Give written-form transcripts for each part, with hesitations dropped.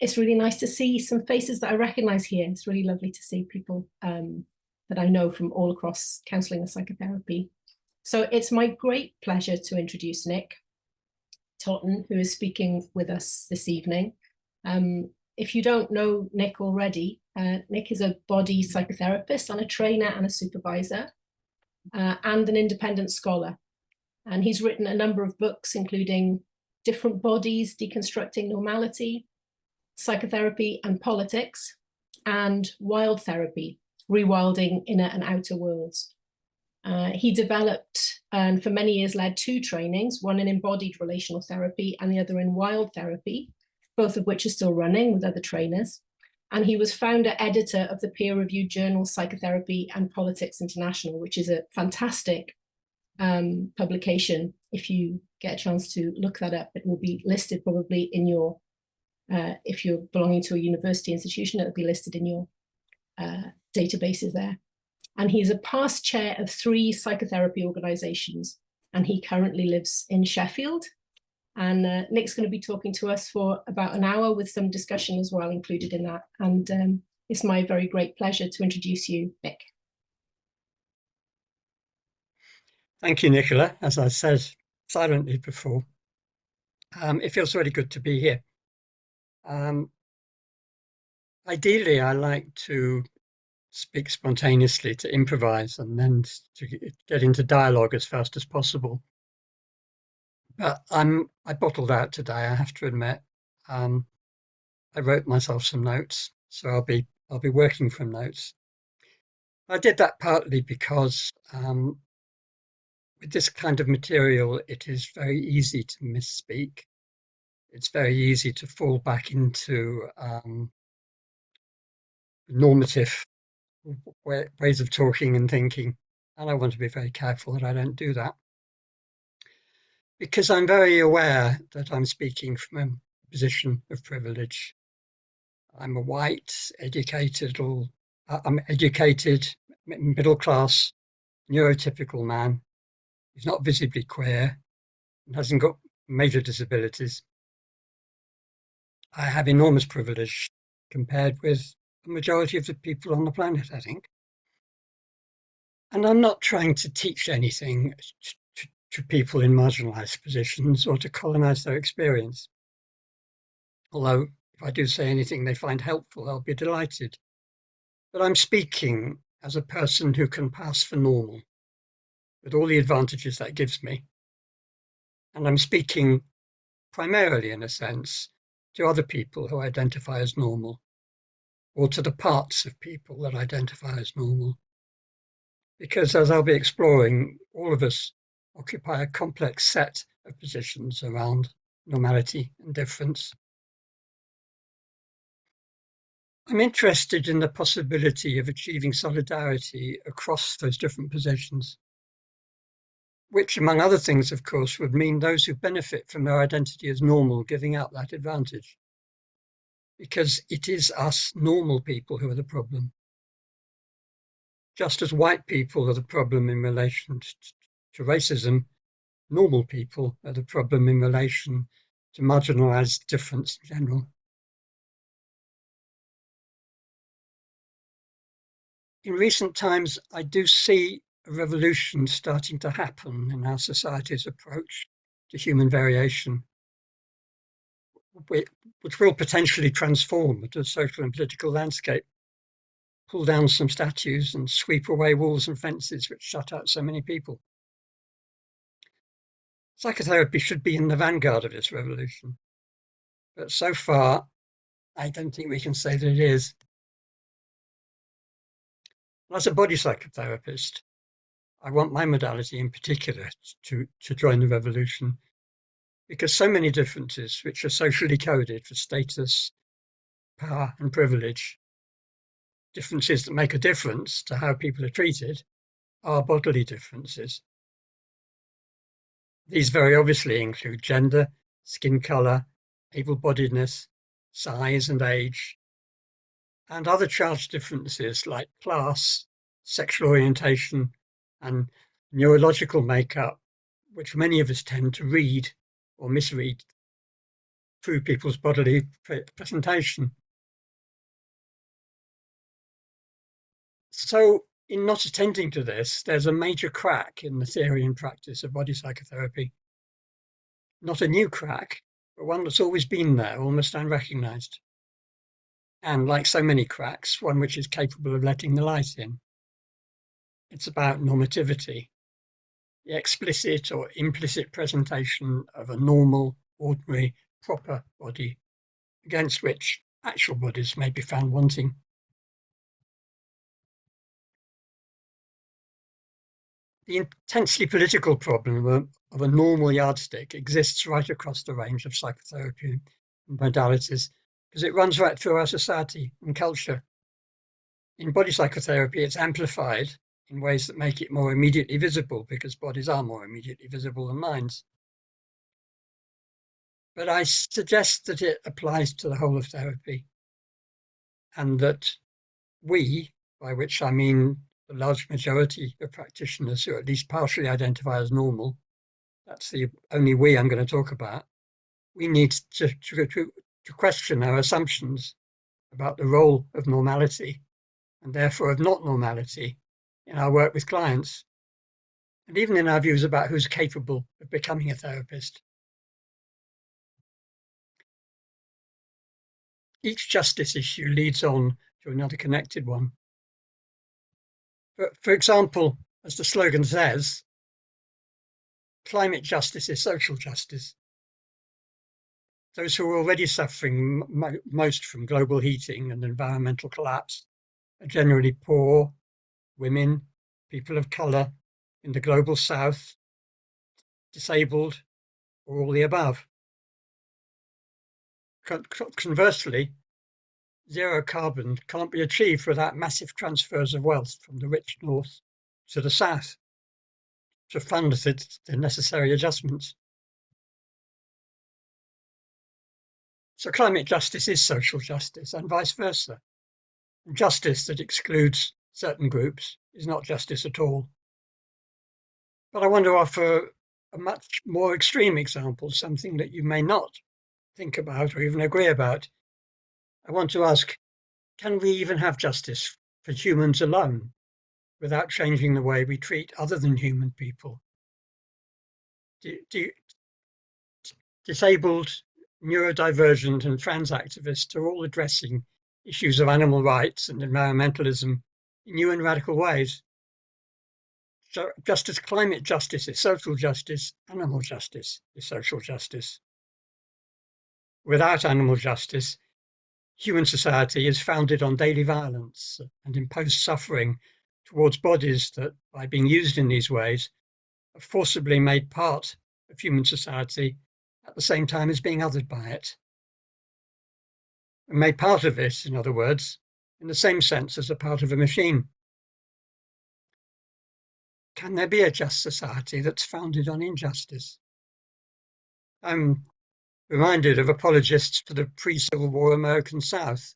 it's really nice to see some faces that I recognize here. It's really lovely to see people that I know from all across counselling and psychotherapy. So it's my great pleasure to introduce Nick Totton, who is speaking with us this evening. If you don't know Nick already, Nick is a body psychotherapist and a trainer and a supervisor, and an independent scholar. And he's written a number of books, including Different Bodies, Deconstructing Normality, Psychotherapy and Politics, and Wild Therapy, Rewilding Inner and Outer Worlds. He developed and for many years led two trainings, one in embodied relational therapy and the other in wild therapy, both of which are still running with other trainers. And he was founder editor of the peer-reviewed journal Psychotherapy and Politics International, which is a fantastic publication. If you get a chance to look that up, it will be listed probably in your, if you're belonging to a university institution, it will be listed in your databases there. And he's a past chair of 3 psychotherapy organizations, and he currently lives in Sheffield. And Nick's going to be talking to us for about an hour with some discussion as well included in that. And it's my very great pleasure to introduce you, Nick. Thank you, Nicola. As I said silently before, it feels really good to be here. Ideally, I like to speak spontaneously, to improvise, and then to get into dialogue as fast as possible. But I bottled out today, I have to admit. I wrote myself some notes, so I'll be working from notes. I did that partly because with this kind of material, it is very easy to misspeak. It's very easy to fall back into normative ways of talking and thinking, and I want to be very careful that I don't do that, because I'm very aware that I'm speaking from a position of privilege. I'm a white, educated, middle class, neurotypical man. He's not visibly queer and hasn't got major disabilities. I have enormous privilege compared with the majority of the people on the planet, I think. And I'm not trying to teach anything to people in marginalized positions or to colonize their experience. Although if I do say anything they find helpful, I'll be delighted. But I'm speaking as a person who can pass for normal, with all the advantages that gives me. And I'm speaking primarily, in a sense, to other people who identify as normal, or to the parts of people that identify as normal. Because as I'll be exploring, all of us occupy a complex set of positions around normality and difference. I'm interested in the possibility of achieving solidarity across those different positions, which, among other things, of course, would mean those who benefit from their identity as normal giving up that advantage. Because it is us normal people who are the problem. Just as white people are the problem in relation to racism, normal people are the problem in relation to marginalized difference in general. In recent times, I do see a revolution starting to happen in our society's approach to human variation, which will potentially transform the social and political landscape, pull down some statues and sweep away walls and fences which shut out so many people. Psychotherapy should be in the vanguard of this revolution, but so far, I don't think we can say that it is. As a body psychotherapist, I want my modality in particular to join the revolution, because so many differences which are socially coded for status, power and privilege, differences that make a difference to how people are treated, are bodily differences. These very obviously include gender, skin colour, able-bodiedness, size and age, and other charged differences like class, sexual orientation, and neurological makeup, which many of us tend to read or misread. improve people's bodily presentation. So in not attending to this, there's a major crack in the theory and practice of body psychotherapy. Not a new crack, but one that's always been there, almost unrecognized. And like so many cracks, one which is capable of letting the light in. It's about normativity, the explicit or implicit presentation of a normal, ordinary, proper body against which actual bodies may be found wanting. The intensely political problem of a normal yardstick exists right across the range of psychotherapy modalities because it runs right through our society and culture. In body psychotherapy, it's amplified in ways that make it more immediately visible because bodies are more immediately visible than minds. But I suggest that it applies to the whole of therapy and that we, by which I mean the large majority of practitioners who at least partially identify as normal, that's the only we I'm going to talk about, we need to question our assumptions about the role of normality and therefore of not normality in our work with clients, and even in our views about who's capable of becoming a therapist. Each justice issue leads on to another connected one. For example, as the slogan says, climate justice is social justice. Those who are already suffering most from global heating and environmental collapse are generally poor, women, people of colour in the global south, disabled, or all the above. Conversely, zero carbon can't be achieved without massive transfers of wealth from the rich north to the south to fund the necessary adjustments. So climate justice is social justice and vice versa. Justice that excludes certain groups is not justice at all. But I want to offer a much more extreme example, something that you may not think about or even agree about. I want to ask, can we even have justice for humans alone without changing the way we treat other than human people? Disabled, neurodivergent and trans activists are all addressing issues of animal rights and environmentalism in new and radical ways. So just as climate justice is social justice, animal justice is social justice. Without animal justice, human society is founded on daily violence and imposed suffering towards bodies that, by being used in these ways, are forcibly made part of human society at the same time as being othered by it. And made part of it, in other words, in the same sense as a part of a machine. Can there be a just society that's founded on injustice? I'm reminded of apologists for the pre-Civil War American South,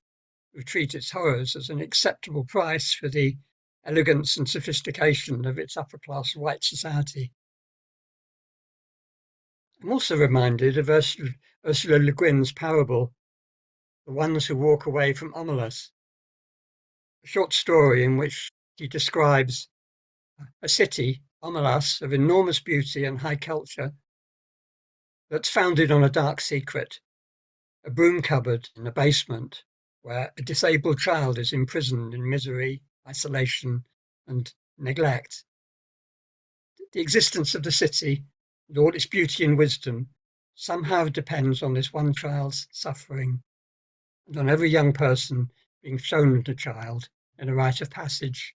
who treat its horrors as an acceptable price for the elegance and sophistication of its upper-class white society. I'm also reminded of Ursula Le Guin's parable, The Ones Who Walk Away from Omelas, a short story in which he describes a city, Omelas, of enormous beauty and high culture, that's founded on a dark secret, a broom cupboard in the basement where a disabled child is imprisoned in misery, isolation, and neglect. The existence of the city, with all its beauty and wisdom, somehow depends on this one child's suffering and on every young person being shown the child in a rite of passage.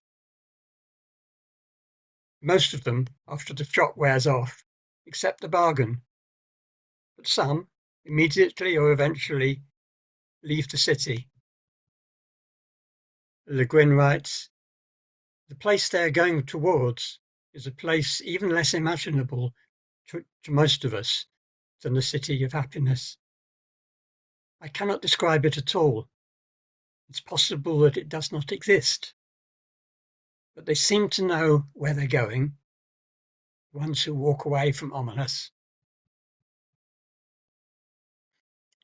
Most of them, after the shock wears off, accept the bargain, but some, immediately or eventually, leave the city. Le Guin writes, the place they're going towards is a place even less imaginable to most of us than the city of happiness. I cannot describe it at all. It's possible that it does not exist. But they seem to know where they're going, ones who walk away from ominous.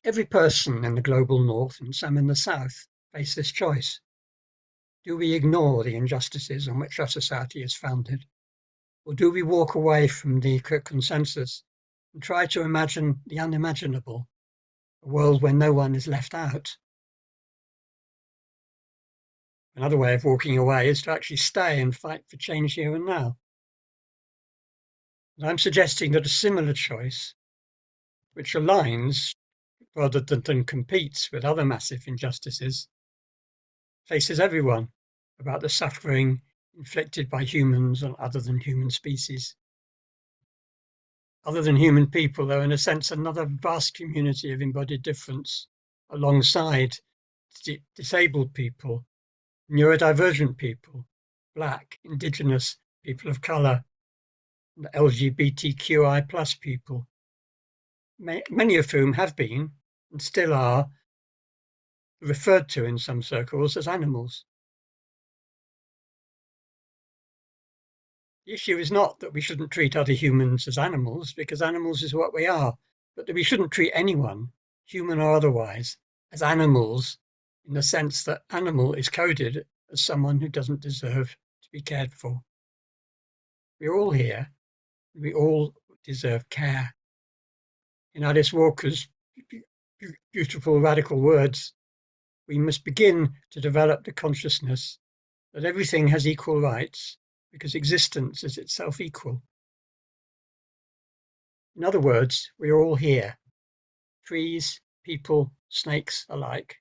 Every person in the global north and some in the south face this choice. Do we ignore the injustices on which our society is founded? Or do we walk away from the consensus and try to imagine the unimaginable, a world where no one is left out? Another way of walking away is to actually stay and fight for change here and now. And I'm suggesting that a similar choice, which aligns rather than competes with other massive injustices, faces everyone about the suffering inflicted by humans on other than human species. Other than human people, though, in a sense, another vast community of embodied difference alongside disabled people, neurodivergent people, Black, Indigenous, people of colour, and LGBTQI plus people, many of whom have been and still are referred to in some circles as animals. The issue is not that we shouldn't treat other humans as animals, because animals is what we are, but that we shouldn't treat anyone, human or otherwise, as animals in the sense that animal is coded as someone who doesn't deserve to be cared for. We're all here. We all deserve care. In Alice Walker's beautiful radical words, we must begin to develop the consciousness that everything has equal rights because existence is itself equal. In other words, we are all here, trees, people, snakes alike.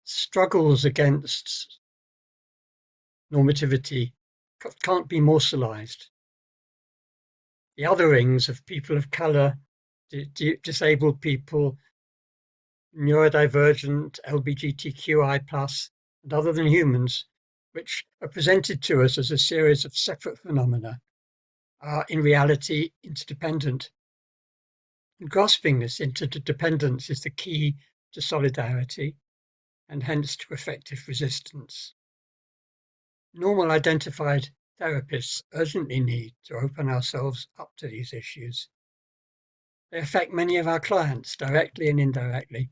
Struggles against normativity can't be moralized. The otherings of people of colour, disabled people, neurodivergent, LGBTQI+, and other than humans, which are presented to us as a series of separate phenomena, are in reality interdependent. And grasping this interdependence is the key to solidarity and hence to effective resistance. Normal identified therapists urgently need to open ourselves up to these issues. They affect many of our clients directly and indirectly.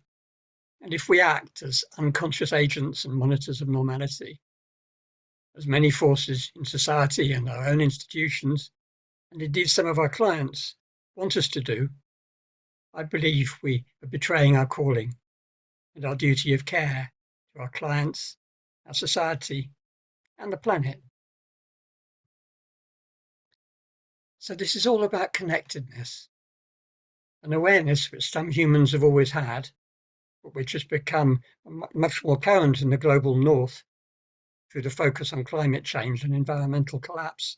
And if we act as unconscious agents and monitors of normality, as many forces in society and our own institutions, and indeed some of our clients, want us to do, I believe we are betraying our calling and our duty of care to our clients, our society, and the planet. So this is all about connectedness, an awareness which some humans have always had, but which has become much more apparent in the global north through the focus on climate change and environmental collapse,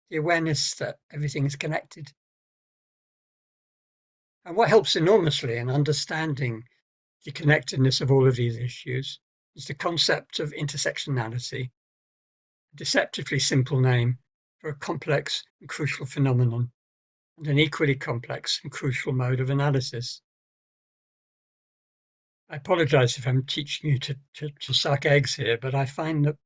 the awareness that everything is connected. And what helps enormously in understanding the connectedness of all of these issues is the concept of intersectionality, a deceptively simple name for a complex and crucial phenomenon, and an equally complex and crucial mode of analysis. I apologise if I'm teaching you to suck eggs here, but I find that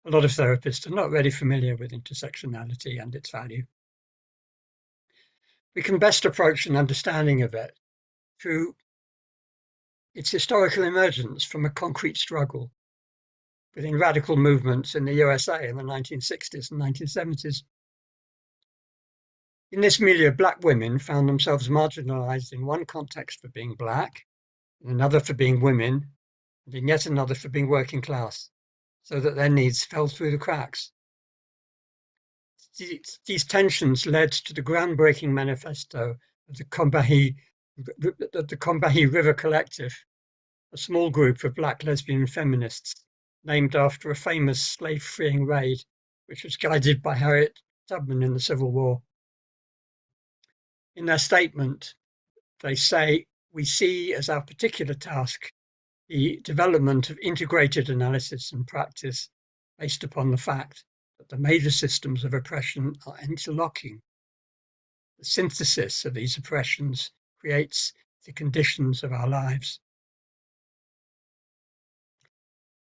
a lot of therapists are not really familiar with intersectionality and its value. We can best approach an understanding of it through its historical emergence from a concrete struggle within radical movements in the USA in the 1960s and 1970s. In this milieu, Black women found themselves marginalised in one context for being Black, in another for being women, and in yet another for being working class, so that their needs fell through the cracks. These tensions led to the groundbreaking manifesto of the Combahee River Collective, a small group of Black lesbian feminists named after a famous slave-freeing raid, which was guided by Harriet Tubman in the Civil War. In their statement, they say, "We see as our particular task the development of integrated analysis and practice based upon the fact that the major systems of oppression are interlocking. The synthesis of these oppressions creates the conditions of our lives."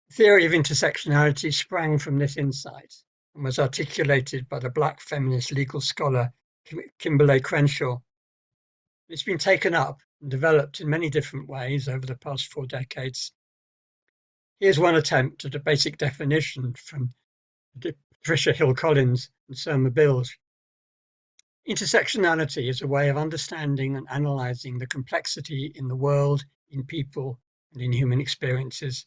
The theory of intersectionality sprang from this insight and was articulated by the Black feminist legal scholar Kimberlé Crenshaw It's been taken up and developed in many different ways over the past 4 decades. Here's one attempt at a basic definition from Patricia Hill Collins and Surma Bilge. Intersectionality is a way of understanding and analysing the complexity in the world, in people, and in human experiences.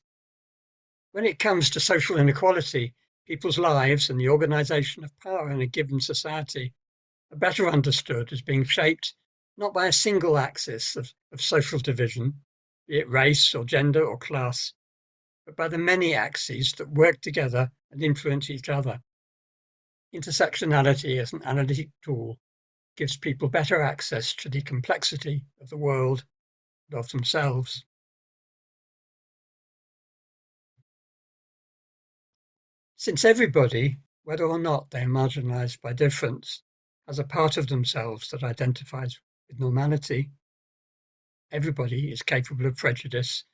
When it comes to social inequality, people's lives and the organisation of power in a given society are better understood as being shaped not by a single axis of social division, be it race or gender or class, but by the many axes that work together and influence each other. Intersectionality as an analytic tool gives people better access to the complexity of the world and of themselves. Since everybody, whether or not they are marginalised by difference, has a part of themselves that identifies with normality, everybody is capable of prejudice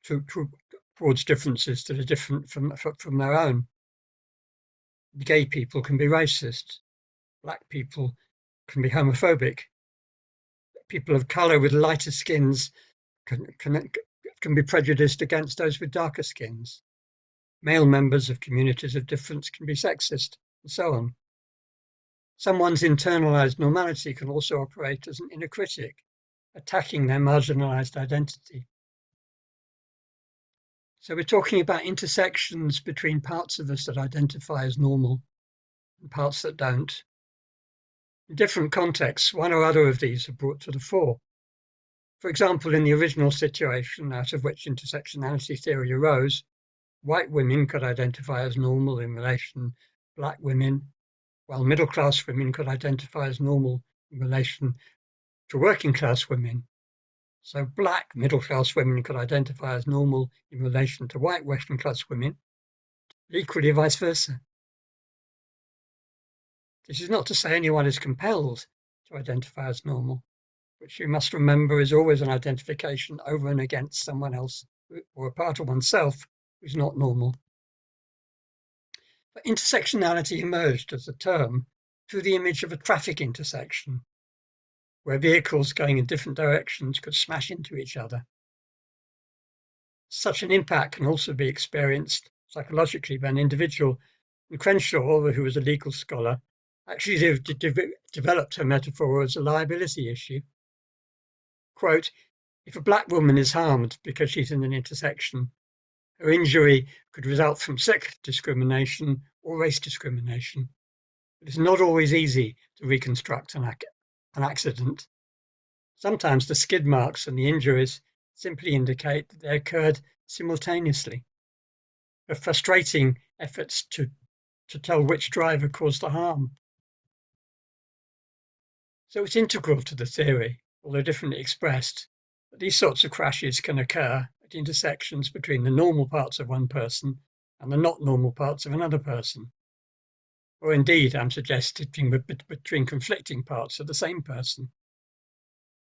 towards differences that are different from their own. Gay people can be racist. Black people can be homophobic. People of colour with lighter skins can be prejudiced against those with darker skins. Male members of communities of difference can be sexist, and so on. Someone's internalised normality can also operate as an inner critic, attacking their marginalised identity. So we're talking about intersections between parts of us that identify as normal and parts that don't. In different contexts, one or other of these are brought to the fore. For example, in the original situation out of which intersectionality theory arose, white women could identify as normal in relation to black women, while middle-class women could identify as normal in relation to working-class women. So black middle-class women could identify as normal in relation to white working-class women, equally vice versa. This is not to say anyone is compelled to identify as normal, which you must remember is always an identification over and against someone else or a part of oneself who's not normal. But intersectionality emerged as a term through the image of a traffic intersection, where vehicles going in different directions could smash into each other. Such an impact can also be experienced psychologically by an individual, and Crenshaw, who was a legal scholar, actually developed her metaphor as a liability issue. Quote, if a black woman is harmed because she's in an intersection, her injury could result from sex discrimination or race discrimination. It is not always easy to reconstruct an accident. Sometimes the skid marks and the injuries simply indicate that they occurred simultaneously. A frustrating efforts to tell which driver caused the harm. So it's integral to the theory, although differently expressed, that these sorts of crashes can occur at intersections between the normal parts of one person and the not normal parts of another person. Or indeed, I'm suggesting between conflicting parts of the same person.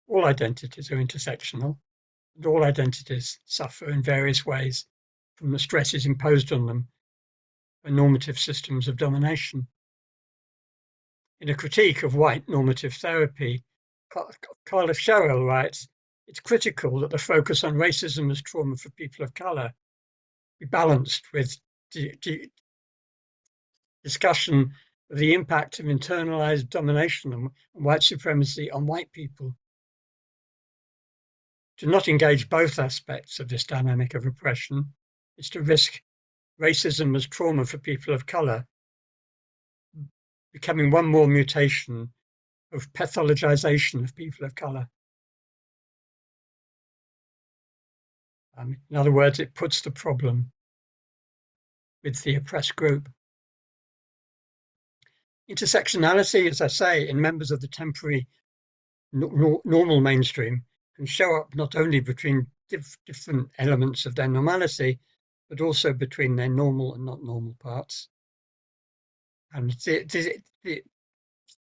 All identities are intersectional, and all identities suffer in various ways from the stresses imposed on them by normative systems of domination. In a critique of white normative therapy, Carla Sherrill writes, it's critical that the focus on racism as trauma for people of colour be balanced with discussion of the impact of internalised domination and white supremacy on white people. To not engage both aspects of this dynamic of oppression is to risk racism as trauma for people of colour becoming one more mutation of pathologization of people of colour. In other words, it puts the problem with the oppressed group. Intersectionality, as I say, in members of the temporary normal mainstream can show up not only between different elements of their normality, but also between their normal and not normal parts. And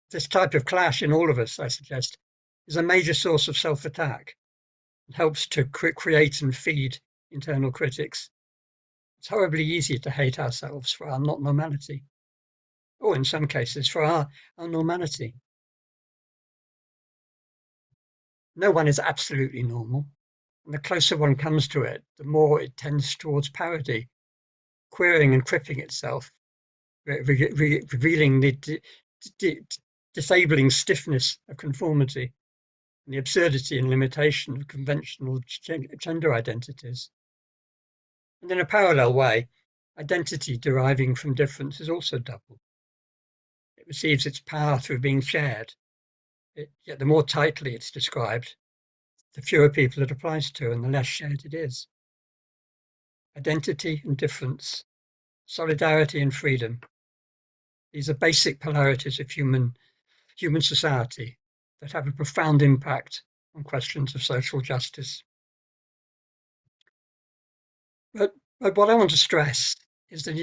this type of clash in all of us, I suggest, is a major source of self-attack. It helps to create and feed internal critics. It's horribly easy to hate ourselves for our not normality, or in some cases for our normality. no one is absolutely normal. And the closer one comes to it, the more it tends towards parody, queering and cripping itself, revealing the disabling stiffness of conformity and the absurdity and limitation of conventional gender identities. And in a parallel way, identity deriving from difference is also double. It receives its power through being shared, yet the more tightly it's described, the fewer people it applies to and the less shared it is. Identity and difference, solidarity and freedom. These are basic polarities of human society that have a profound impact on questions of social justice. But what I want to stress is that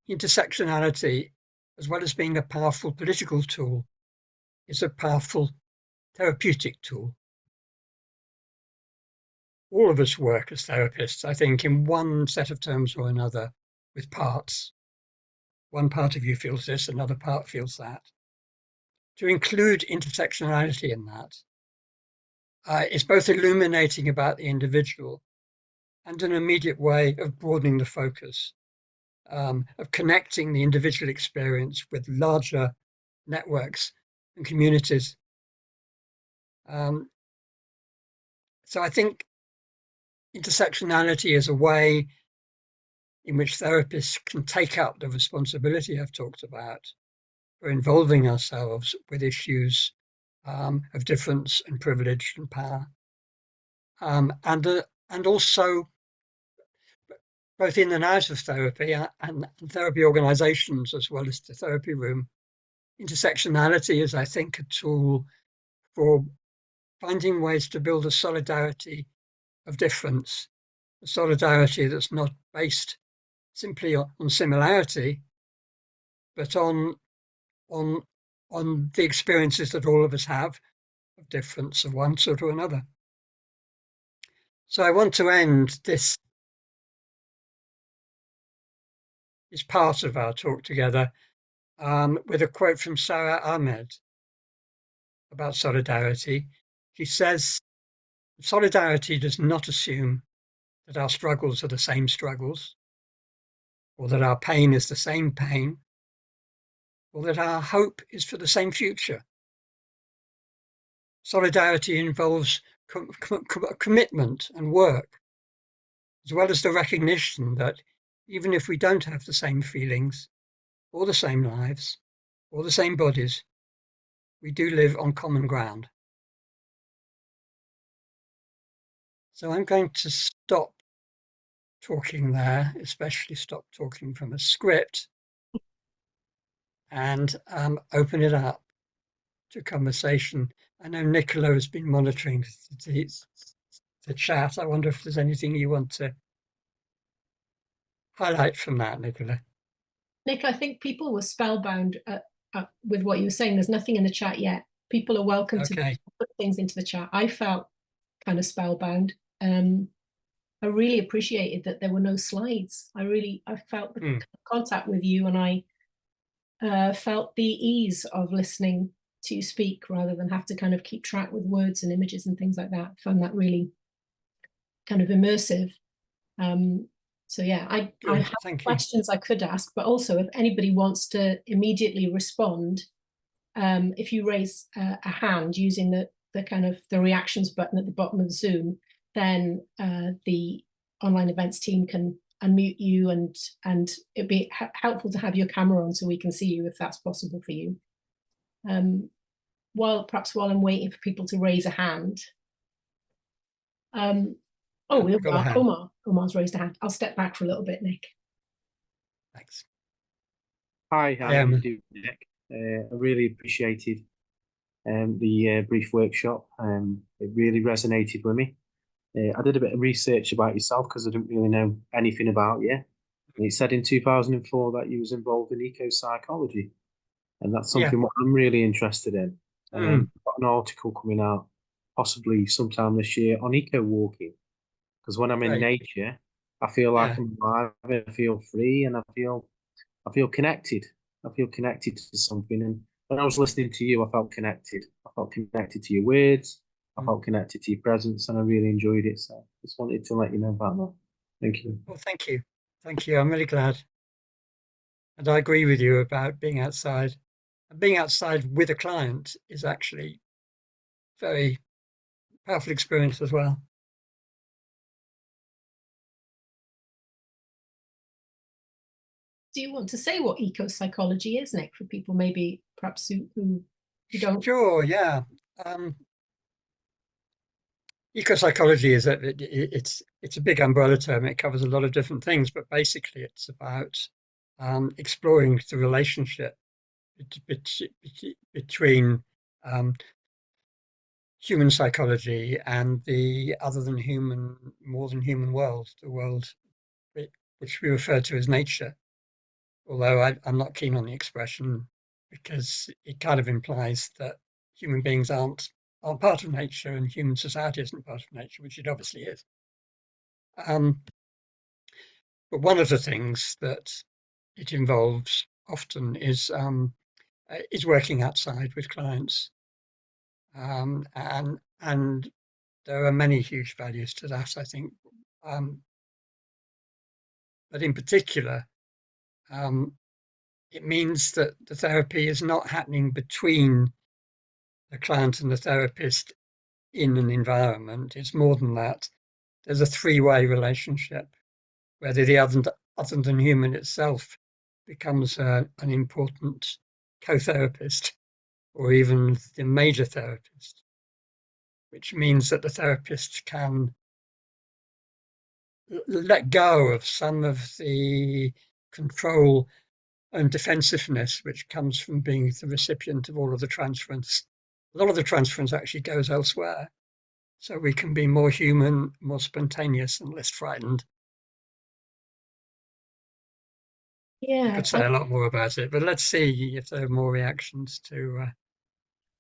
intersectionality, as well as being a powerful political tool, is a powerful therapeutic tool. All of us work as therapists, I think, in one set of terms or another, with parts. One part of you feels this, another part feels that. To include intersectionality in that is both illuminating about the individual and an immediate way of broadening the focus, of connecting the individual experience with larger networks and communities. So I think intersectionality is a way in which therapists can take up the responsibility I've talked about for involving ourselves with issues of difference and privilege and power. And also, both in and out of therapy and therapy organizations, as well as the therapy room, intersectionality is, I think, a tool for finding ways to build a solidarity of difference, a solidarity that's not based simply on similarity, but on the experiences that all of us have of difference of one sort or another. So I want to end this part of our talk together with a quote from Sarah Ahmed about solidarity. She says, solidarity does not assume that our struggles are the same struggles, or that our pain is the same pain, or that our hope is for the same future. Solidarity involves commitment and work, as well as the recognition that even if we don't have the same feelings, or the same lives, or the same bodies, we do live on common ground. So I'm going to stop talking there, especially stop talking from a script, and open it up to conversation. I know Nicola has been monitoring the chat. I wonder if there's anything you want to highlight from that, Nicola. Nick, I think people were spellbound with what you were saying. There's nothing in the chat yet. People are welcome to put things into the chat. I felt kind of spellbound. I really appreciated that there were no slides. I felt the contact with you, and I felt the ease of listening to you speak rather than have to kind of keep track with words and images and things like that. I found that really kind of immersive. So yeah, I have questions I could ask, but also if anybody wants to immediately respond, if you raise a hand using the kind of the reactions button at the bottom of Zoom, then the online events team can unmute you, and it'd be helpful to have your camera on so we can see you if that's possible for you. While I'm waiting for people to raise a hand. Oh, here we are. Omar's raised a hand. I'll step back for a little bit, Nick. Thanks. Hi, how are you doing, Nick? I really appreciated the brief workshop. It really resonated with me. I did a bit of research about yourself because I didn't really know anything about you. And it said in 2004 that you was involved in eco-psychology. And that's something what I'm really interested in. I've got an article coming out possibly sometime this year on eco-walking. Because when I'm in nature, I feel like I'm alive, I feel free, and I feel connected. I feel connected to something. And when I was listening to you, I felt connected. I felt connected to your words. I felt connected to your presence, and I really enjoyed it. So just wanted to let you know about that. Thank you. Well, thank you. Thank you. I'm really glad. And I agree with you about being outside. And being outside with a client is actually very powerful experience as well. Do you want to say what eco-psychology is, Nick, for people maybe perhaps who don't? Sure, yeah. Eco-psychology is it's a big umbrella term. It covers a lot of different things, but basically it's about exploring the relationship between human psychology and the more than human world, the world which we refer to as nature. Although I'm not keen on the expression because it kind of implies that human beings aren't part of nature and human society isn't part of nature, which it obviously is. But one of the things that it involves often is working outside with clients, and there are many huge values to that, I think. But in particular, it means that the therapy is not happening between the client and the therapist in an environment. It's more than that. There's a three-way relationship where the other than human itself becomes an important co-therapist or even the major therapist, which means that the therapist can let go of some of the control and defensiveness which comes from being the recipient of all of the transference. A lot of the transference actually goes elsewhere, so we can be more human, more spontaneous, and less frightened. Yeah, I could say a lot more about it, but let's see if there are more reactions to. I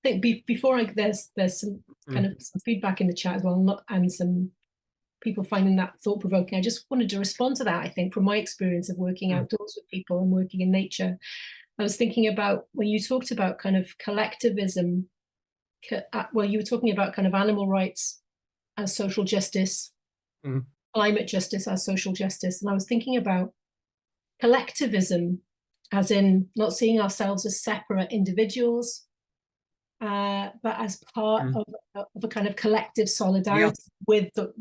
think before there's some kind of some feedback in the chat as well, and some people finding that thought provoking. I just wanted to respond to that. I think from my experience of working outdoors with people and working in nature, I was thinking about when you talked about kind of collectivism. Well, you were talking about kind of animal rights as social justice, climate justice as social justice, and I was thinking about collectivism as in not seeing ourselves as separate individuals, but as part of a kind of collective solidarity with the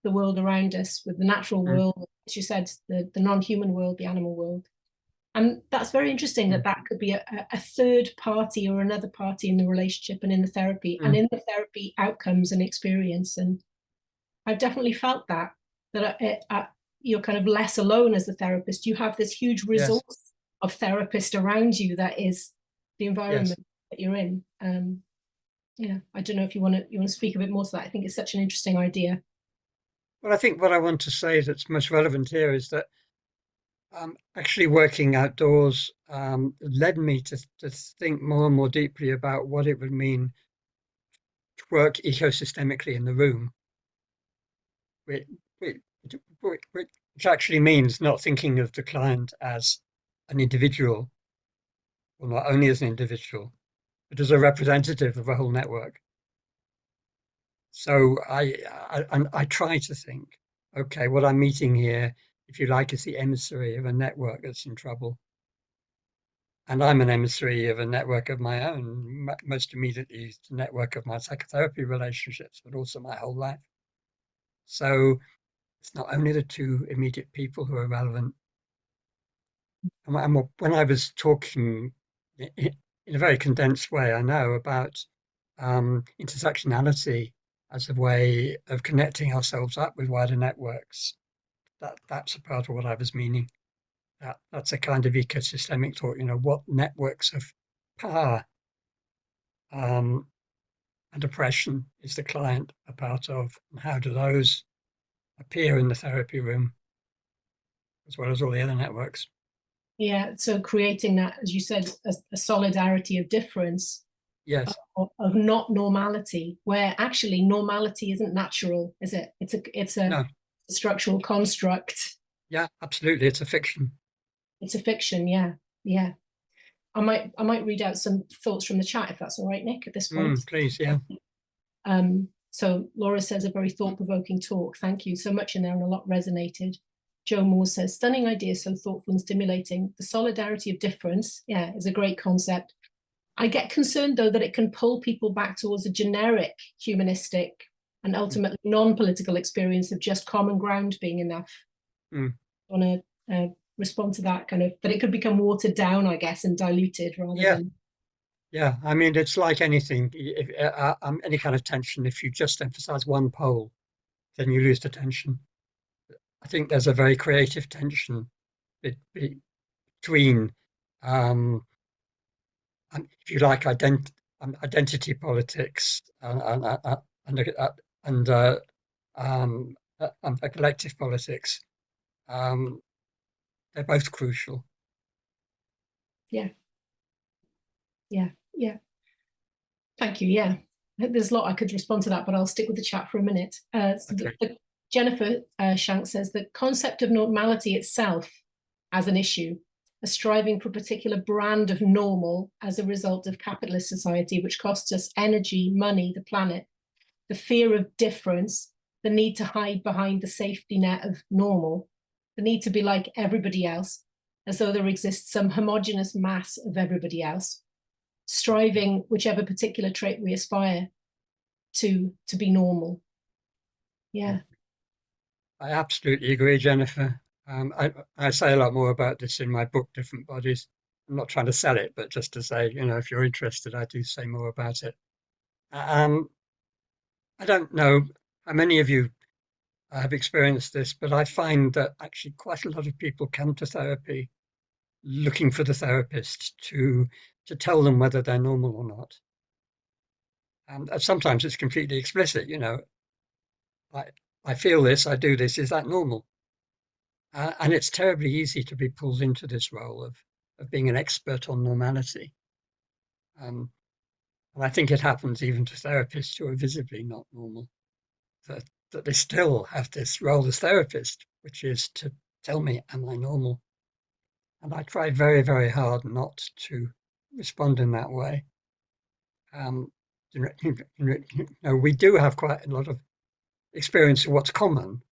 world around us, with the natural world, as you said, the non-human world, the animal world. And that's very interesting that could be a third party or another party in the relationship and in the therapy and in the therapy outcomes and experience. And I've definitely felt that you're kind of less alone as the therapist. You have this huge resource of therapist around you that is the environment that you're in. Yeah, I don't know if you want to speak a bit more to that. I think it's such an interesting idea. Well, I think what I want to say that's most relevant here is that actually working outdoors led me to think more and more deeply about what it would mean to work ecosystemically in the room, which actually means not thinking of the client as an individual, or not only as an individual, but as a representative of a whole network. So I try to think, okay, what I'm meeting here, if you like, is the emissary of a network that's in trouble. And I'm an emissary of a network of my own, most immediately the network of my psychotherapy relationships, but also my whole life. So it's not only the two immediate people who are relevant. And when I was talking in a very condensed way, I know about intersectionality as a way of connecting ourselves up with wider networks. That's a part of what I was meaning. That's a kind of ecosystemic thought, what networks of power and oppression is the client a part of, and how do those appear in the therapy room, as well as all the other networks. Yeah, so creating that, as you said, a solidarity of difference. Yes. Of not normality, where actually normality isn't natural, is it? It's a structural construct. Yeah, absolutely. It's a fiction. It's a fiction, yeah. I might read out some thoughts from the chat if that's all right, Nick, at this point. Please, yeah. So Laura says, a very thought-provoking talk. Thank you so much in there, and a lot resonated. Joe Moore says, stunning idea, so thoughtful and stimulating. The solidarity of difference, yeah, is a great concept. I get concerned, though, that it can pull people back towards a generic humanistic and ultimately non-political experience of just common ground being enough. I want to respond to that kind of, but it could become watered down, I guess, and diluted rather than. Yeah, I mean, it's like anything, any kind of tension. If you just emphasize one pole, then you lose the tension. I think there's a very creative tension between, if you like, identity politics and collective politics. They're both crucial. Yeah. Thank you. Yeah, there's a lot I could respond to that, but I'll stick with the chat for a minute. Jennifer Shank says the concept of normality itself as an issue, a striving for a particular brand of normal as a result of capitalist society, which costs us energy, money, the planet, the fear of difference, the need to hide behind the safety net of normal, the need to be like everybody else, as though there exists some homogeneous mass of everybody else, striving whichever particular trait we aspire to be normal. Yeah. I absolutely agree, Jennifer. I say a lot more about this in my book, Different Bodies. I'm not trying to sell it, but just to say, if you're interested, I do say more about it. I don't know how many of you have experienced this, but I find that actually quite a lot of people come to therapy looking for the therapist to tell them whether they're normal or not. And sometimes it's completely explicit, I feel this, I do this, is that normal? And it's terribly easy to be pulled into this role of being an expert on normality. And I think it happens even to therapists who are visibly not normal, that they still have this role as therapist, which is to tell me, am I normal? And I try very, very hard not to respond in that way. We do have quite a lot of experience of what's common,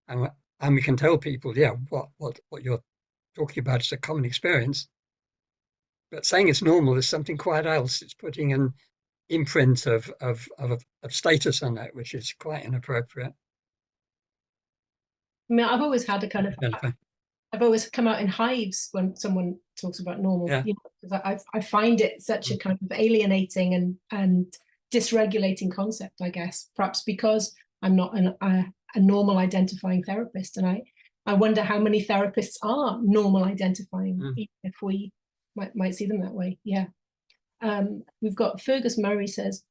and we can tell people, what you're talking about is a common experience. But saying it's normal is something quite else. It's putting an imprint of status on it, which is quite inappropriate. I mean, I've always had a kind of, I've always come out in hives when someone talks about normal. Yeah. Because I find it such a kind of alienating and dysregulating concept, I guess, perhaps because I'm not a normal identifying therapist. And I wonder how many therapists are normal identifying, if we might see them that way. Yeah. We've got Fergus Murray says,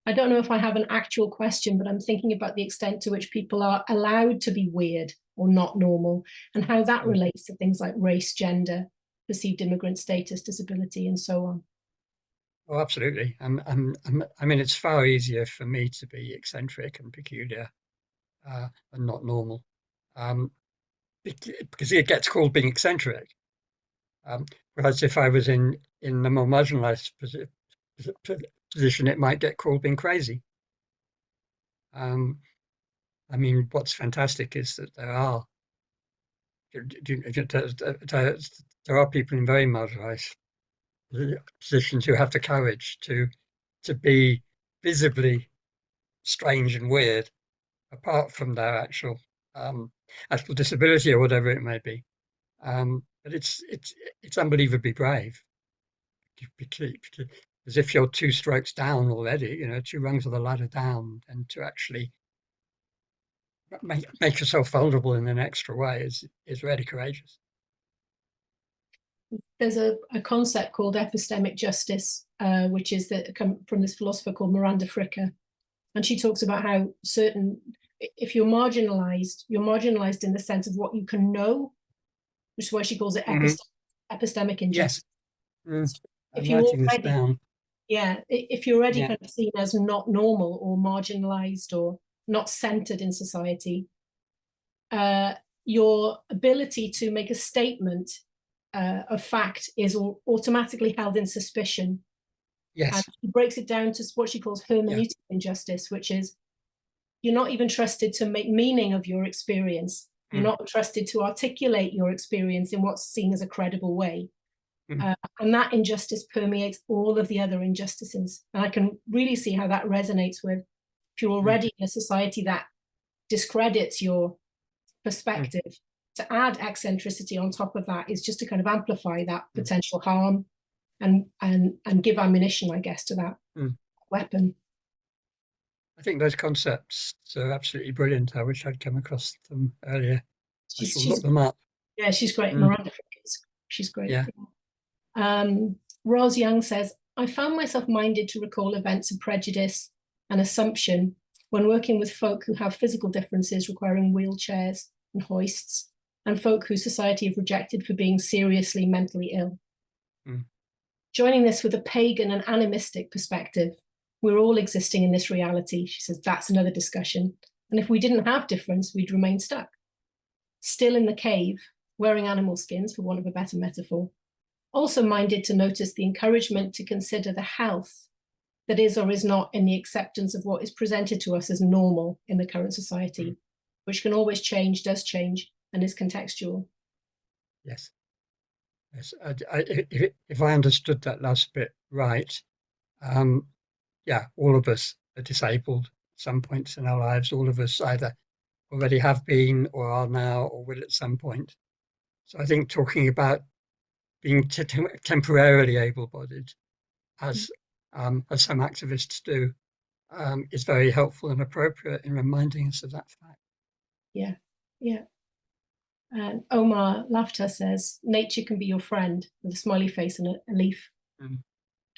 I don't know if I have an actual question, but I'm thinking about the extent to which people are allowed to be weird or not normal, and how that relates to things like race, gender, perceived immigrant status, disability, and so on. Oh, absolutely. I mean, it's far easier for me to be eccentric and peculiar and not normal, because it gets called being eccentric. Whereas if I was in a more marginalized position, it might get called being crazy. I mean, what's fantastic is that there are people in very marginalized positions who have the courage to be visibly strange and weird, apart from their actual disability or whatever it may be. But it's unbelievably brave, because if you're 2 strokes down already, 2 rungs of the ladder down, and to actually make yourself vulnerable in an extra way is really courageous. There's a concept called epistemic justice, which is from this philosopher called Miranda Fricker, and she talks about how if you're marginalized in the sense of what you can know, which is why she calls it epistemic injustice. Yes. If you're already, if you're already kind of seen as not normal or marginalized or not centered in society, your ability to make a statement of fact is automatically held in suspicion Yes. And she breaks it down to what she calls hermeneutic injustice, which is you're not even trusted to make meaning of your experience. You're not trusted to articulate your experience in what's seen as a credible way. And that injustice permeates all of the other injustices. And I can really see how that resonates with, if you're already in a society that discredits your perspective, to add eccentricity on top of that is just to kind of amplify that potential harm and give ammunition, I guess, to that weapon. I think those concepts are absolutely brilliant. I wish I'd come across them earlier. I shall look them up. Yeah, she's great. Miranda Frickes, she's great. Yeah. Ros Young says, I found myself minded to recall events of prejudice and assumption when working with folk who have physical differences requiring wheelchairs and hoists, and folk whose society have rejected for being seriously mentally ill. Joining this with a pagan and animistic perspective, we're all existing in this reality. She says, that's another discussion. And if we didn't have difference, we'd remain stuck. Still in the cave, wearing animal skins, for want of a better metaphor. Also minded to notice the encouragement to consider the health that is or is not in the acceptance of what is presented to us as normal in the current society, which can always change, does change, and is contextual. Yes. Yes. If I understood that last bit right, yeah, all of us are disabled at some points in our lives. All of us either already have been or are now or will at some point. So I think talking about being temporarily able-bodied, as some activists do, is very helpful and appropriate in reminding us of that fact. Yeah, yeah. And Omar Lafta says, nature can be your friend, with a smiley face and a leaf.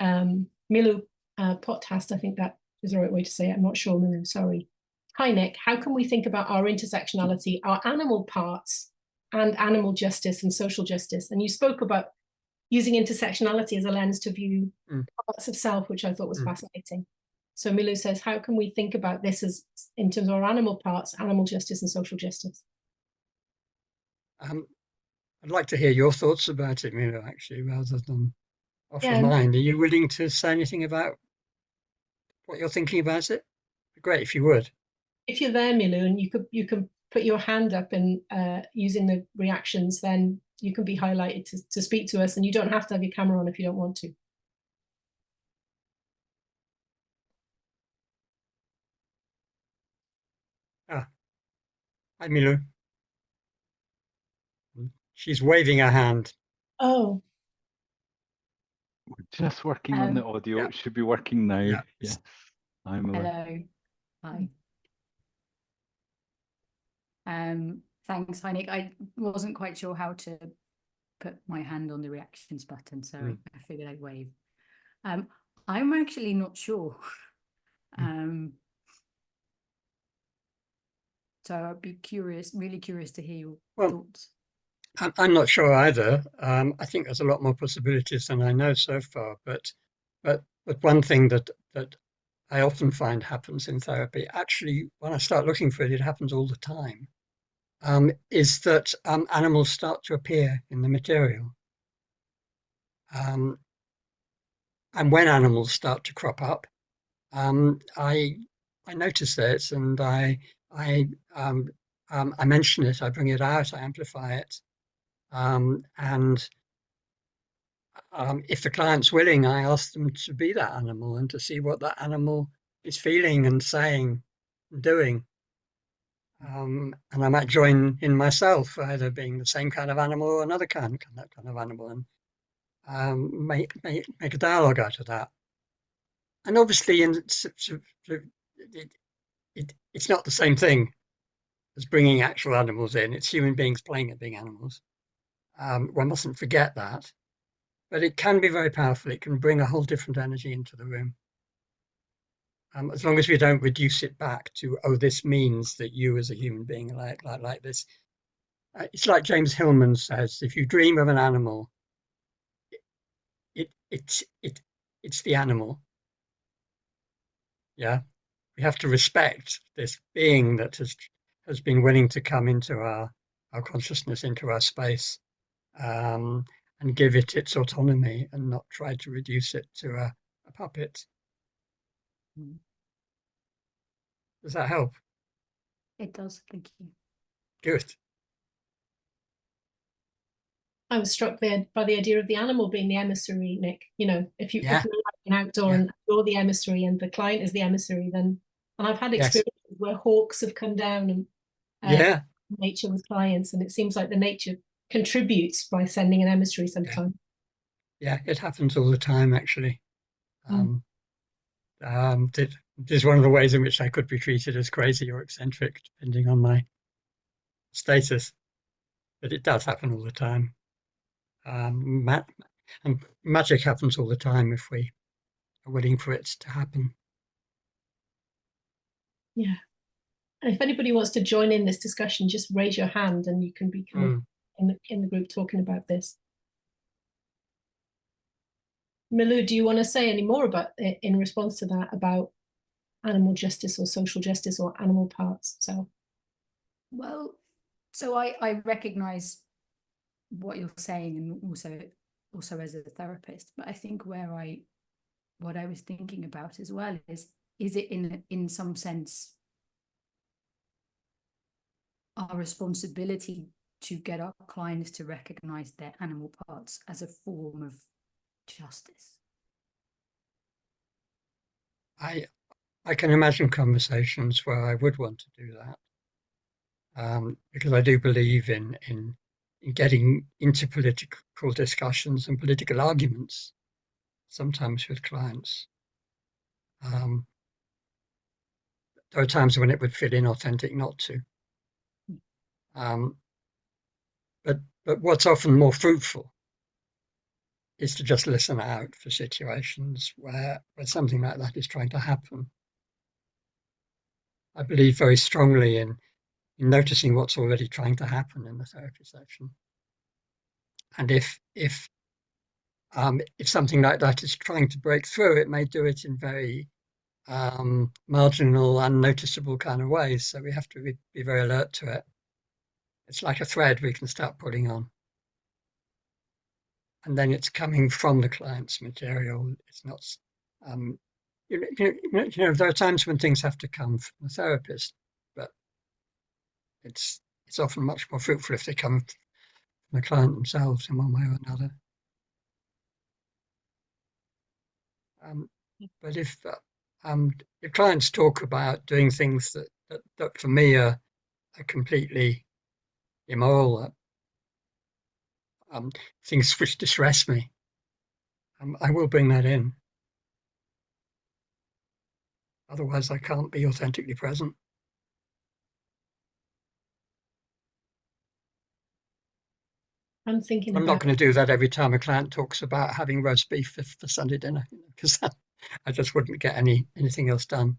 Milu Pothast, I think that is the right way to say it. I'm not sure, Milu, sorry. Hi, Nick. How can we think about our intersectionality, our animal parts, and animal justice and social justice? And you spoke about using intersectionality as a lens to view parts of self, which I thought was fascinating. So Milu says, how can we think about this as in terms of our animal parts, animal justice and social justice? I'd like to hear your thoughts about it, Milu, actually, rather than offer mine. Are you willing to say anything about what you're thinking about it? Great, if you would. If you're there, Milu, and you can put your hand up and using the reactions, then you can be highlighted to speak to us, and you don't have to have your camera on if you don't want to. Hi, Milu. She's waving her hand. Oh. We're just working on the audio. Yeah. It should be working now. Yeah. Yes. I'm Hello. Hi. Thanks, hi Nick. I wasn't quite sure how to put my hand on the reactions button, so I figured I'd wave. I'm actually not sure. So I'd be curious, really curious to hear your thoughts. I'm not sure either. I think there's a lot more possibilities than I know so far. But one thing that I often find happens in therapy, actually, when I start looking for it, it happens all the time, is that animals start to appear in the material. And when animals start to crop up, I notice it, and I mention it, I bring it out, I amplify it. And if the client's willing, I ask them to be that animal and to see what that animal is feeling and saying and doing. And I might join in myself, either being the same kind of animal or another kind of animal, and make a dialogue out of that. And obviously, it's not the same thing as bringing actual animals in. It's human beings playing at being animals. One mustn't forget that. But it can be very powerful. It can bring a whole different energy into the room. As long as we don't reduce it back to, oh, this means that you as a human being are like this. It's like James Hillman says, if you dream of an animal, it's the animal. Yeah. We have to respect this being that has been willing to come into our consciousness, into our space, and give it its autonomy and not try to reduce it to a a puppet. Mm. Does that help? It does, thank you. Good. I was struck there by the idea of the animal being the emissary, Nick. You know, if you're an outdoor and you're the emissary and the client is the emissary, then, and I've had experiences where hawks have come down and nature with clients, and it seems like the nature contributes by sending an emissary sometimes. Yeah, it happens all the time, actually. There's one of the ways in which I could be treated as crazy or eccentric, depending on my status, but it does happen all the time. Magic happens all the time if we are willing for it to happen. Yeah. And if anybody wants to join in this discussion, just raise your hand and you can be kind of in the group talking about this. Milou, do you want to say any more about it in response to that, about animal justice or social justice or animal parts? So, well, so I recognize what you're saying, and also as a therapist, but I think what I was thinking about as well is it in some sense our responsibility to get our clients to recognize their animal parts as a form of justice? I can imagine conversations where I would want to do that, because I do believe in getting into political discussions and political arguments, sometimes with clients. There are times when it would feel inauthentic not to. But what's often more fruitful is to just listen out for situations where something like that is trying to happen. I believe very strongly in noticing what's already trying to happen in the therapy session. And if something like that is trying to break through, it may do it in very marginal, unnoticeable kind of ways. So we have to be very alert to it. It's like a thread we can start pulling on. And then it's coming from the client's material. It's not, there are times when things have to come from the therapist, but it's often much more fruitful if they come from the client themselves in one way or another. But if clients talk about doing things that for me are completely immoral, things which distress me, I will bring that in. Otherwise, I can't be authentically present. I'm not going to do that every time a client talks about having roast beef for Sunday dinner, because I just wouldn't get anything else done.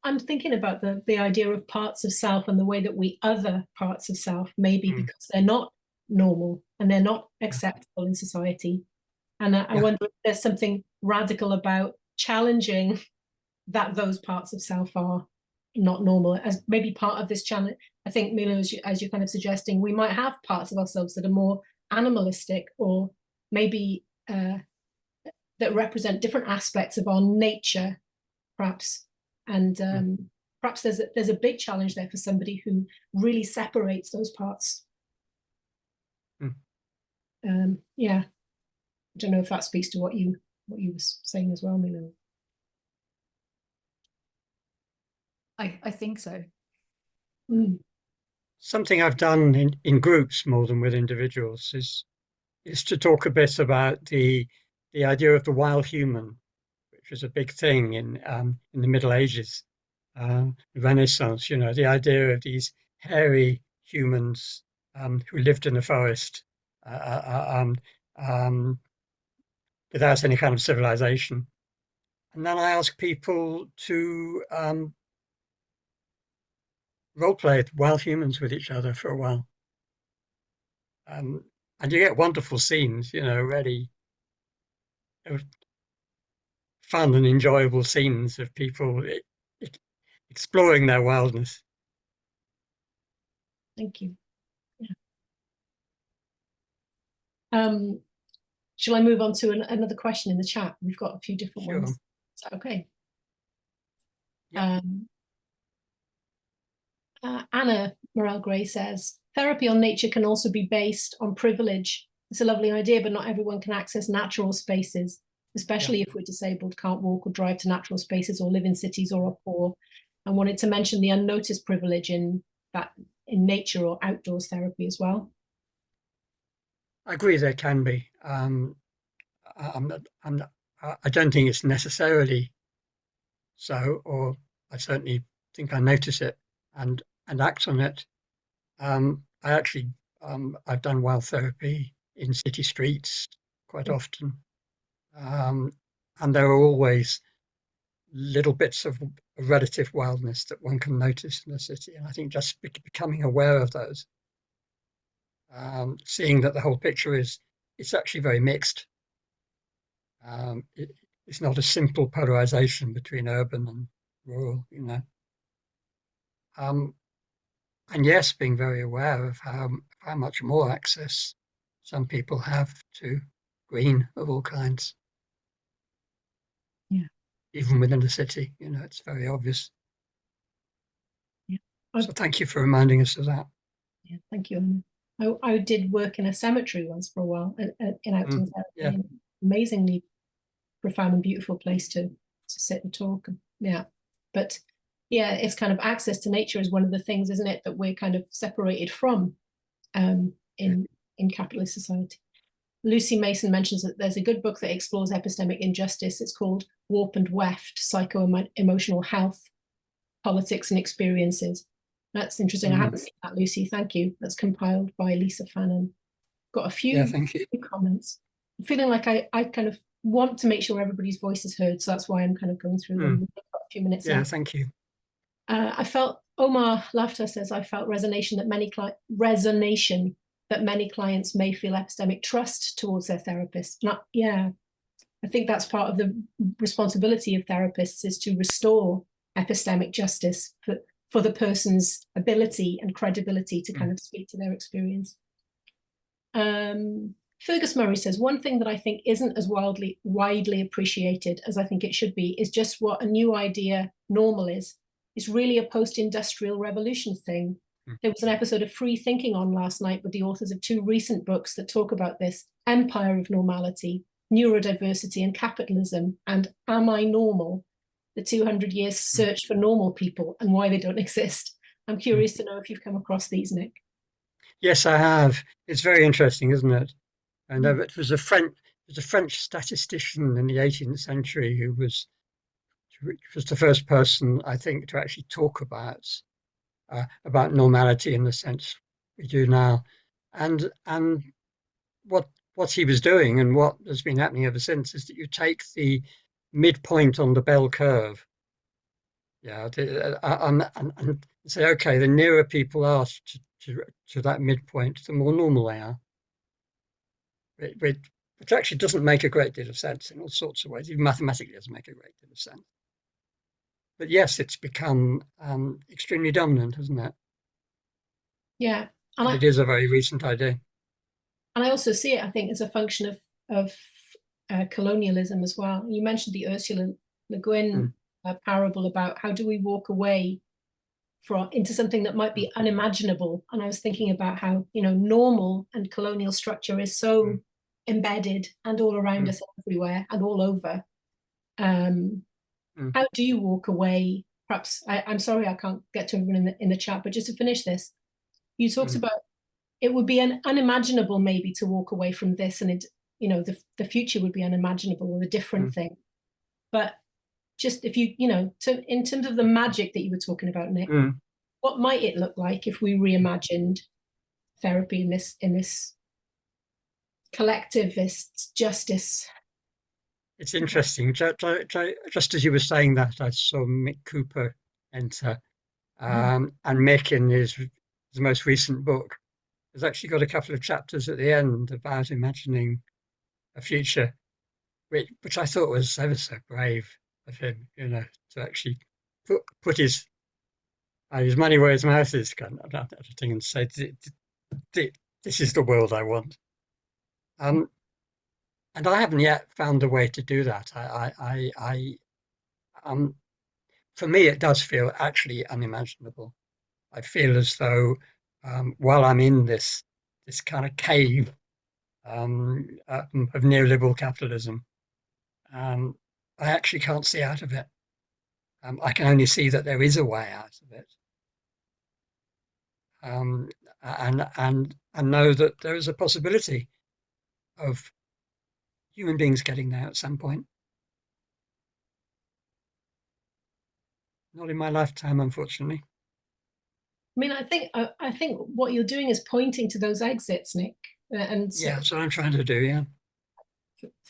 I'm thinking about the idea of parts of self and the way that we other parts of self, maybe because they're not normal and they're not acceptable in society. And I wonder if there's something radical about challenging that those parts of self are not normal as maybe part of this challenge. I think, Milo, as you're kind of suggesting, we might have parts of ourselves that are more animalistic, or maybe that represent different aspects of our nature, perhaps. And perhaps there's a big challenge there for somebody who really separates those parts. Yeah, I don't know if that speaks to what you were saying as well, Milo. I think so. Something I've done in groups more than with individuals is to talk a bit about the idea of the wild human, which was a big thing in the Middle Ages, Renaissance. The idea of these hairy humans who lived in the forest without any kind of civilization. And then I ask people to role-play wild humans with each other for a while. And you get wonderful scenes, really fun and enjoyable scenes of people exploring their wildness. Thank you. Yeah. Shall I move on to another question in the chat? We've got a few different Sure. ones. Is that okay? Yeah. Anna Morel Gray says, therapy on nature can also be based on privilege. It's a lovely idea, but not everyone can access natural spaces, especially if we're disabled, can't walk or drive to natural spaces or live in cities or are poor. I wanted to mention the unnoticed privilege in nature or outdoors therapy as well. I agree there can be. I don't think it's necessarily so, or I certainly think I notice it and act on it. I've done wild therapy in city streets quite often, and there are always little bits of relative wildness that one can notice in the city, and I think just becoming aware of those, seeing that the whole picture it's actually very mixed. It's not a simple polarization between urban and rural, you know. And yes, being very aware of how much more access some people have to green of all kinds. Yeah. Even within the city, you know, it's very obvious. Yeah. So thank you for reminding us of that. Yeah, thank you. I did work in a cemetery once for a while in outdoor therapy. Yeah. Amazingly profound and beautiful place to sit and talk. Yeah, but yeah, it's kind of access to nature is one of the things, isn't it, that we're kind of separated from in capitalist society. Lucy Mason mentions that there's a good book that explores epistemic injustice. It's called Warp and Weft, Psycho-Emotional Health, Politics and Experiences. That's interesting. I haven't seen that, Lucy. Thank you. That's compiled by Lisa Fannin. Got a few, thank you. comments. I'm feeling like I kind of want to make sure everybody's voice is heard, so that's why I'm kind of going through them. We've got a few minutes left. Thank you. I felt, Omar Laughter says, I felt resonation that many clients may feel epistemic trust towards their therapist. I think that's part of the responsibility of therapists, is to restore epistemic justice for the person's ability and credibility to kind of speak to their experience. Fergus Murray says, one thing that I think isn't as widely appreciated as I think it should be is just what a new idea normal is. It's really a post-industrial revolution thing. There was an episode of Free Thinking on last night with the authors of 2 recent books that talk about this: Empire of Normality, Neurodiversity and Capitalism, and Am I Normal? The 200 years search for normal people and why they don't exist. I'm curious to know if you've come across these, Nick. Yes, I have. It's very interesting, isn't it? And it was a French statistician in the 18th century who was the first person, I think, to actually talk about normality in the sense we do now, and what he was doing and what has been happening ever since is that you take the midpoint on the bell curve, and say, okay, the nearer people are to that midpoint, the more normal they are. Which actually doesn't make a great deal of sense in all sorts of ways. Even mathematically doesn't make a great deal of sense. But yes, it's become extremely dominant, hasn't it? Yeah. And it is a very recent idea. And I also see it, I think, as a function of colonialism as well. You mentioned the Ursula Le Guin parable about how do we walk away into something that might be unimaginable. And I was thinking about how, normal and colonial structure is so embedded and all around us everywhere and all over. How do you walk away? Perhaps, I'm sorry I can't get to everyone in the chat, but just to finish this, you talked about it would be unimaginable maybe to walk away from this, and the future would be unimaginable or a different thing. But just if you, in terms of the magic that you were talking about, Nick, what might it look like if we reimagined therapy in this collectivist justice? It's interesting. Just as you were saying that, I saw Mick Cooper enter, and Mick, in his most recent book, has actually got a couple of chapters at the end about imagining a future, which I thought was ever so brave of him, to actually put his money where his mouth is, kind of thing, and say, this is the world I want. And I haven't yet found a way to do that. For me, it does feel actually unimaginable. I feel as though while I'm in this kind of cave of neoliberal capitalism, I actually can't see out of it. I can only see that there is a way out of it, and know that there is a possibility of human beings getting there at some point. Not in my lifetime, unfortunately. I mean, I think what you're doing is pointing to those exits, Nick. And so, yeah, that's what I'm trying to do. Yeah.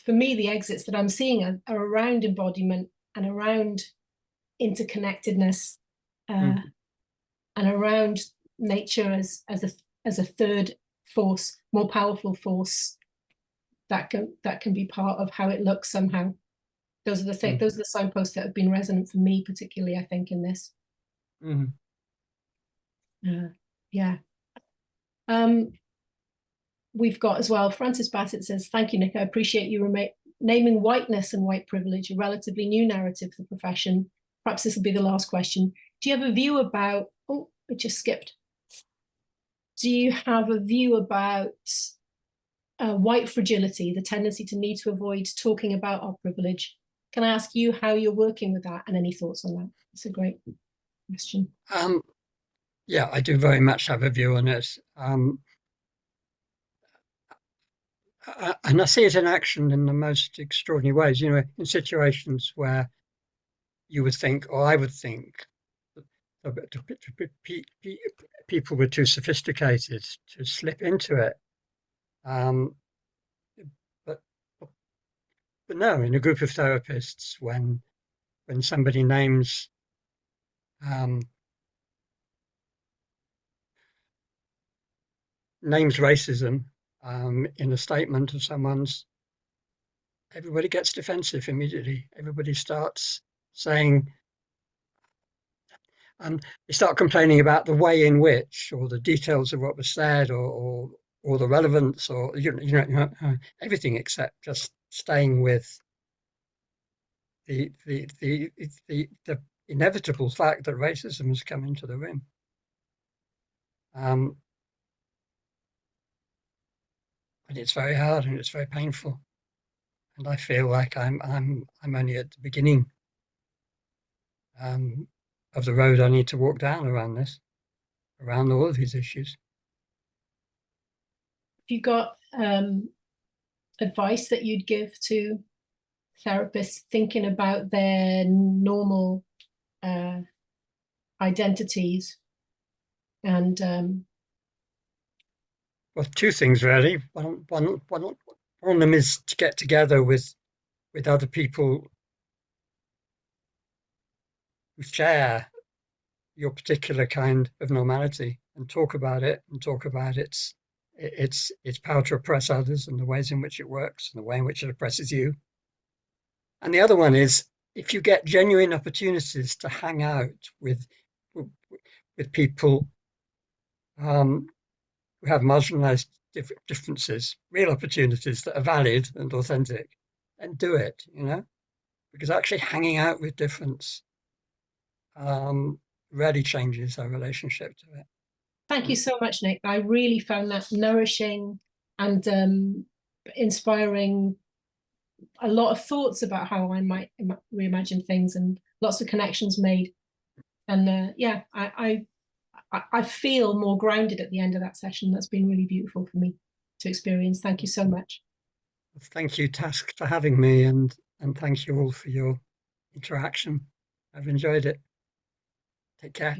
For me, the exits that I'm seeing are around embodiment and around interconnectedness, and around nature as a third force, more powerful force that can be part of how it looks somehow. Those are the things. Those are the signposts that have been resonant for me, particularly, I think, in this. Yeah. We've got as well, Francis Bassett says, thank you, Nick. I appreciate you naming whiteness and white privilege, a relatively new narrative for the profession. Perhaps this will be the last question. Do you have a view about, oh, it just skipped. Do you have a view about white fragility, the tendency to need to avoid talking about our privilege? Can I ask you how you're working with that and any thoughts on that? It's a great question. Yeah, I do very much have a view on it. And I see it in action in the most extraordinary ways, you know, in situations where you would think, or I would think, people were too sophisticated to slip into it. But no, in a group of therapists, when somebody names racism in a statement of someone's, everybody gets defensive immediately. Everybody starts saying, they start complaining about the way in which, or the details of what was said, or the relevance, or everything except just staying with the inevitable fact that racism has come into the room. And it's very hard and it's very painful. And I feel like I'm only at the beginning of the road I need to walk down around all of these issues. Have you got advice that you'd give to therapists thinking about their normal identities? And well, two things really. One of them is to get together with other people who share your particular kind of normality and talk about it, and talk about its power to oppress others and the ways in which it works and the way in which it oppresses you. And the other one is, if you get genuine opportunities to hang out with people who have marginalized differences, real opportunities that are valid and authentic, then do it, you know, because actually hanging out with difference really changes our relationship to it. Thank you so much, Nick. I really found that nourishing and inspiring. A lot of thoughts about how I might reimagine things, and lots of connections made. And yeah, I feel more grounded at the end of that session. That's been really beautiful for me to experience. Thank you so much. Thank you, Task, for having me, and thank you all for your interaction. I've enjoyed it. Take care.